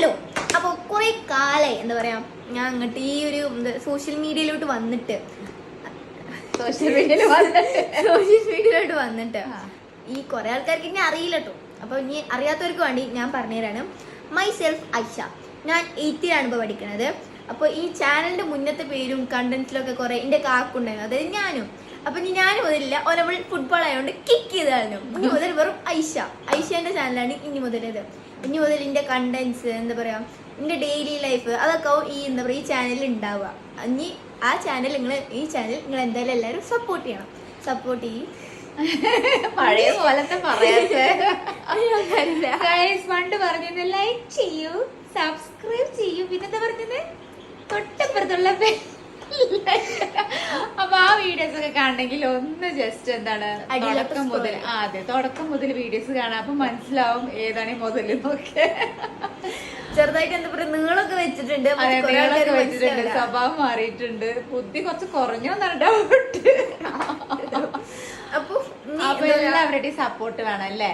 Hello. അപ്പോൾ കുറെ കാലമായി എന്താ പറയാ ഞാൻ അങ്ങോട്ട് ഈ ഒരു സോഷ്യൽ മീഡിയയിലോട്ട് വന്നിട്ട് ഈ കുറെ ആൾക്കാർക്ക് ഇനി അറിയില്ല കേട്ടോ. അപ്പൊ ഇനി അറിയാത്തവർക്ക് വേണ്ടി ഞാൻ പറഞ്ഞുതരാണ്. My self Aisha. ഞാൻ 8th ഇപ്പോൾ പഠിക്കുന്നത്. അപ്പോൾ ഈ ചാനലിന്റെ മുന്നത്തെ പേരും കണ്ടന്റിലൊക്കെ കുറെ എന്റെ കാക്കുണ്ടായിരുന്നു, അതായത് ഞാനും. അപ്പൊ ഞാൻ മുതലില്ല ഒരവൾ ഫുട്ബോൾ ആയതുകൊണ്ട് കിക്ക് ചെയ്തായിരുന്നു. ഇനി മുതൽ വെറും ഐഷന്റെ ചാനലാണ് ഇനി മുതലത്. ഇനി മുതൽ എന്റെ കണ്ടന്റ്സ് എന്താ പറയാ എന്റെ ഡെയിലി ലൈഫ് അതൊക്കെ ഈ എന്താ പറയാ ഈ ചാനലിൽ ഉണ്ടാവുക. ഇനി ആ ചാനൽ ഈ ചാനൽ നിങ്ങൾ എന്തായാലും എല്ലാവരും സപ്പോർട്ട് ചെയ്യണം. സപ്പോർട്ട് ചെയ്യും. പഴയ പോലത്തെ പണ്ട് പറഞ്ഞത് ലൈക്ക് ചെയ്യൂ, സബ്സ്ക്രൈബ് ചെയ്യൂ, പിന്നെന്താ പറഞ്ഞത് തൊട്ടപ്പുറത്തുള്ള അപ്പൊ ആ വീഡിയോസ് ഒക്കെ കാണണമെങ്കിൽ ഒന്ന് ജസ്റ്റ് എന്താണ് തുടക്കം മുതൽ വീഡിയോസ് കാണാം. അപ്പൊ മനസ്സിലാവും ഏതാണ് മുതല് നോക്കെ. ചെറുതായിട്ട് എന്താ പറയാ നിങ്ങളൊക്കെ വെച്ചിട്ടുണ്ട്, സ്വഭാവം മാറിയിട്ടുണ്ട്, ബുദ്ധി കുറച്ച് കുറഞ്ഞോന്നാണ് ഡൗട്ട്. അപ്പൊ എല്ലാവരുടെയും സപ്പോർട്ട് വേണം അല്ലേ?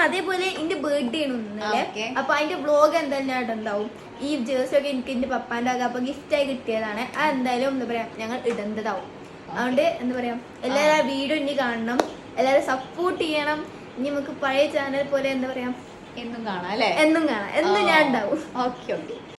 അതേപോലെ എന്റെ ബർത്ത്ഡേ ആണ് ഒന്നല്ലേ. അപ്പൊ അതിന്റെ വ്ലോഗ് എന്തായാലും ഉണ്ടാവും. ഈ ജേഴ്സി ഒക്കെ എനിക്ക് എന്റെ പപ്പാന്റെ അപ്പൊ ഗിഫ്റ്റ് ആയി കിട്ടിയതാണ്. അത് എന്തായാലും എന്താ പറയാ ഞങ്ങൾ ഇടുന്നതാവും. അതുകൊണ്ട് എന്താ പറയാ എല്ലാവരും ആ വീഡിയോ ഇനി കാണണം, എല്ലാവരും സപ്പോർട്ട് ചെയ്യണം. ഇനി നമുക്ക് പഴയ ചാനൽ പോലെ എന്താ പറയാ എന്നും കാണാം അല്ലെ? എന്നും കാണാം, എന്നും ഞാൻ ഉണ്ടാവും. ഓക്കെ.